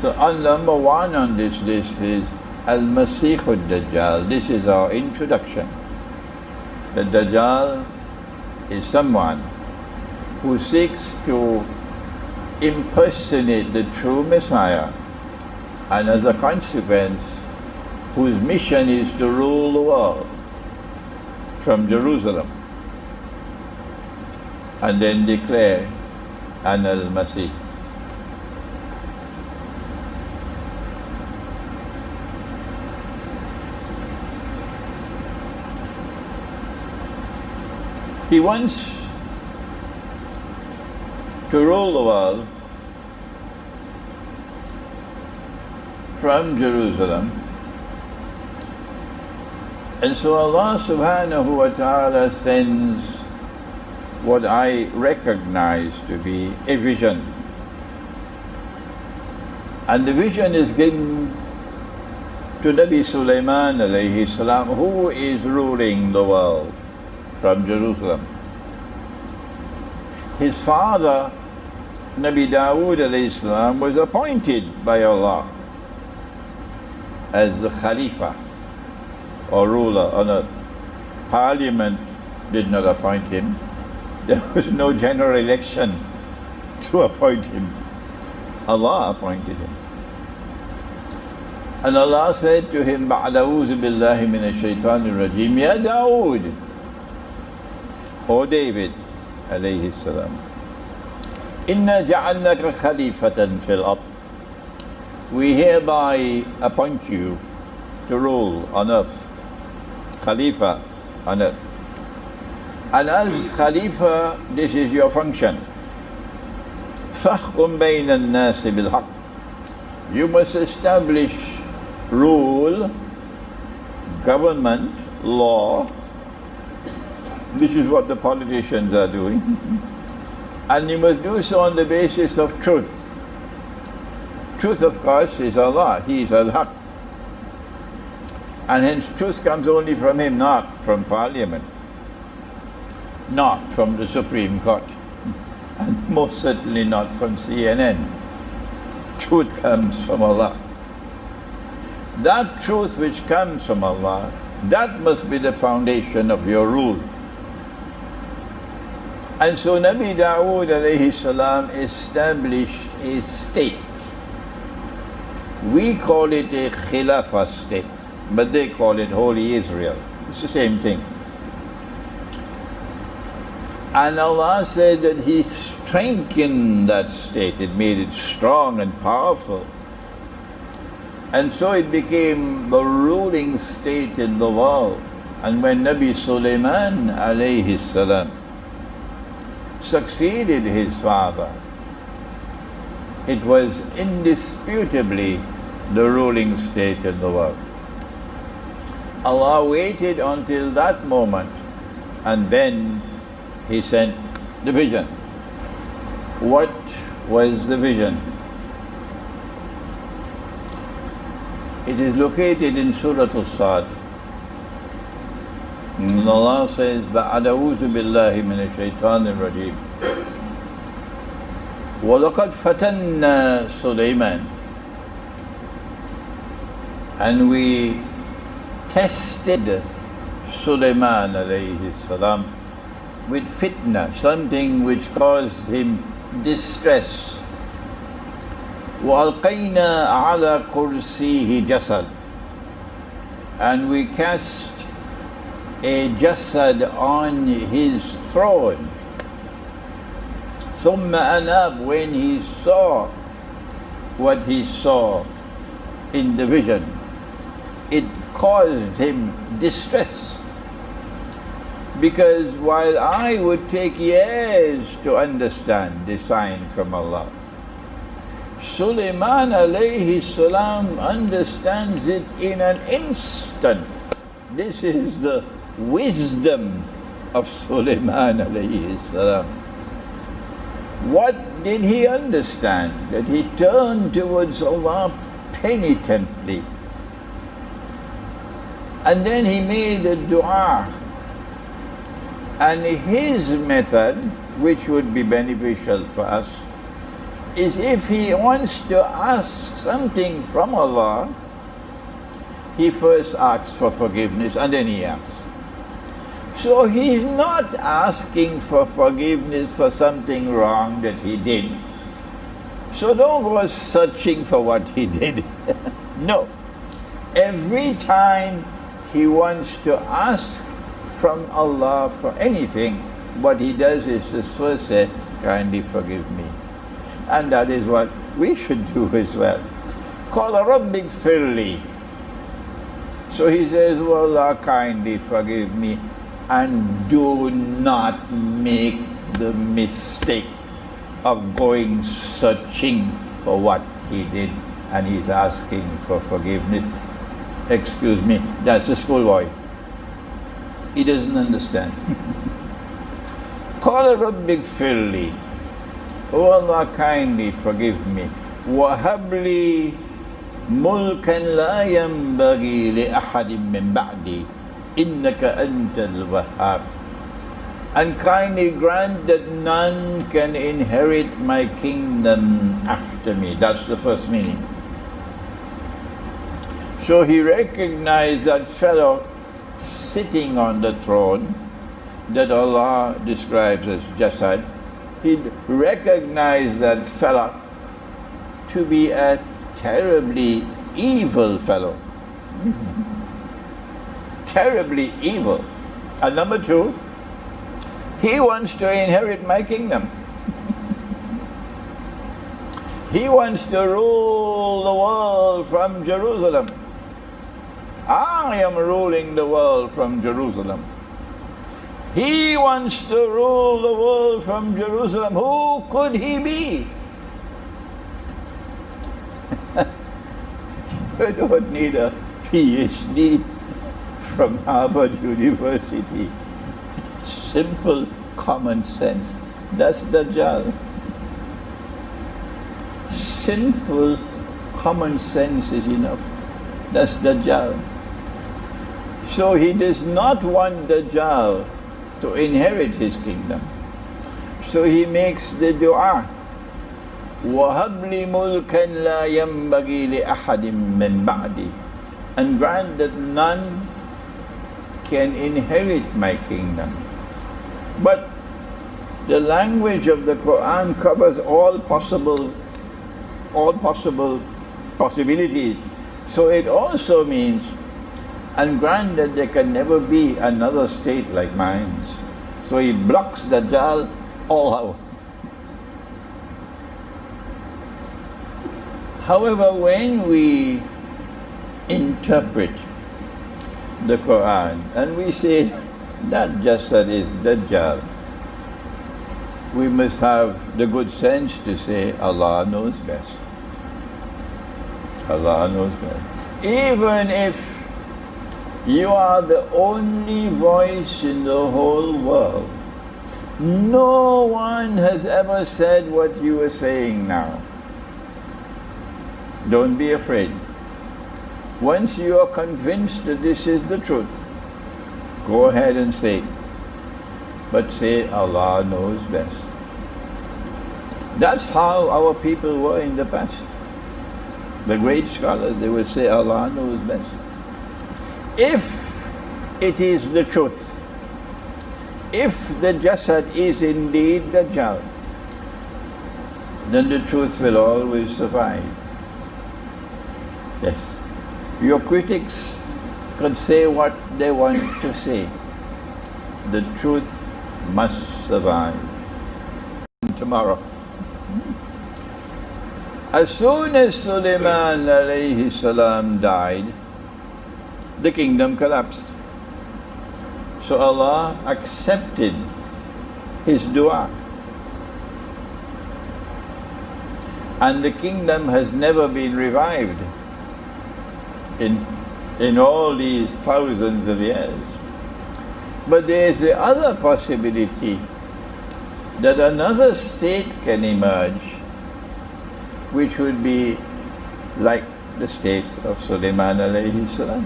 So on number one on this list is Al-Masih al-Dajjal. This is our introduction. The Dajjal is someone who seeks to impersonate the true Messiah, and as a consequence, whose mission is to rule the world from Jerusalem and then declare an al-Masih. He wants to rule the world from Jerusalem. And so Allah subhanahu wa ta'ala sends what I recognize to be a vision. And the vision is given to Nabi Sulaiman alayhi salam, who is ruling the world from Jerusalem. His father, Nabi Dawood alayhi salam, was appointed by Allah as the Khalifa or ruler on earth. Parliament did not appoint him. There was no general election to appoint him. Allah appointed him. And Allah said to him, بَعْدَ أَعُوذُ بِاللَّهِ مِنَ الشَّيْطَانِ الرَّجِيمِ يَا دَاوُودُ, O David alayhi salam, إِنَّا جَعَلْنَاكَ خَلِيفَةً فِي الْأَرْضِ, we hereby appoint you to rule on earth, Khalifa on earth. And as Khalifa, this is your function. فَحْكُمْ بَيْنَ النَّاسِ بِالْحَقِّ, you must establish rule, government, law. This is what the politicians are doing. And you must do so on the basis of truth. Truth, of course, is Allah. He is Al-Haq. And hence truth comes only from Him, not from Parliament, not from the Supreme Court, and most certainly not from CNN. Truth comes from Allah. That truth which comes from Allah, that must be the foundation of your rule. And so Nabi Dawood alayhi salam established a state. We call it a Khilafah state, but they call it Holy Israel. It's the same thing. And Allah said that He strengthened that state. It made it strong and powerful. And so it became the ruling state in the world. And when Nabi Sulaiman alayhi salam succeeded his father, it was indisputably the ruling state in the world. Allah waited until that moment, and then He sent the vision. What was the vision? It is located in Surah Al-Sad. And Allah says, بَعْدَ أَعُوذُ بِاللَّهِ مِنَ الشَّيْطَانِ الرَّجِيمِ وَلَقَدْ فَتَنَّا سُلَيْمَانَ, and we tested Sulaiman alayhi salam with fitna, something which caused him distress. وَأَلْقَيْنَا عَلَى كُرْسِيهِ Jassad, and we cast a Jassad on his throne. ثُمَّ أَنَابَ, when he saw what he saw in the vision, it caused him distress. Because while I would take years to understand the sign from Allah, Sulaiman alayhi salam understands it in an instant. This is the wisdom of Sulaiman alayhi salam. What did he understand? That he turned towards Allah penitently. And then he made a dua. And his method, which would be beneficial for us, is if he wants to ask something from Allah, he first asks for forgiveness and then he asks. So he's not asking for forgiveness for something wrong that he did. So don't go searching for what he did. No. Every time he wants to ask from Allah for anything, what he does is to first say, kindly forgive me. And that is what we should do as well. Qala Rabbi ighfirli. So he says, oh Allah, kindly forgive me. And do not make the mistake of going searching for what he did. And he's asking for forgiveness. Excuse me, that's a schoolboy. He doesn't understand. Qala Rabbi ighfirli. Oh Allah, kindly forgive me. وَهَبْ مُلْكًا لَا يَنْبَغِي لِأَحَدٍ مِّن بَعْدِي إِنَّكَ أَنْتَ الْوَهَّابُ. And kindly grant that none can inherit my kingdom after me. That's the first meaning. So he recognized that fellow sitting on the throne that Allah describes as Jassad. He recognized that fellow to be a terribly evil fellow. Terribly evil. And number two, he wants to inherit my kingdom. He wants to rule the world from Jerusalem. I am ruling the world from Jerusalem. He wants to rule the world from Jerusalem. Who could he be? You don't need a PhD from Harvard University. Simple common sense. That's Dajjal. Simple common sense is enough. That's Dajjal. So he does not want Dajjal to inherit his kingdom. So he makes the dua, وَهَبْ لِي مُلْكًا لَا يَنْبَغِي لِأَحَدٍ مِّن بَعْدِي. And grant that none can inherit my kingdom. But the language of the Quran covers all possible possibilities. So it also means, and grant that there can never be another state like mine. So he blocks Dajjal all out. However, when we interpret the Quran and we say that Jassad is Dajjal, we must have the good sense to say Allah knows best. Allah knows best. Even if you are the only voice in the whole world, no one has ever said what you are saying now. Don't be afraid. Once you are convinced that this is the truth, go ahead and say it. But say Allah knows best. That's how our people were in the past. The great scholars, they would say Allah knows best. If it is the truth, if the Jassad is indeed Dajjal, then the truth will always survive. Yes. Your critics could say what they want to say. The truth must survive. Tomorrow. As soon as Sulaiman alayhi salam died, the kingdom collapsed. So Allah accepted his dua. And the kingdom has never been revived in all these thousands of years. But there is the other possibility that another state can emerge, which would be like the state of Sulaiman alayhi salam.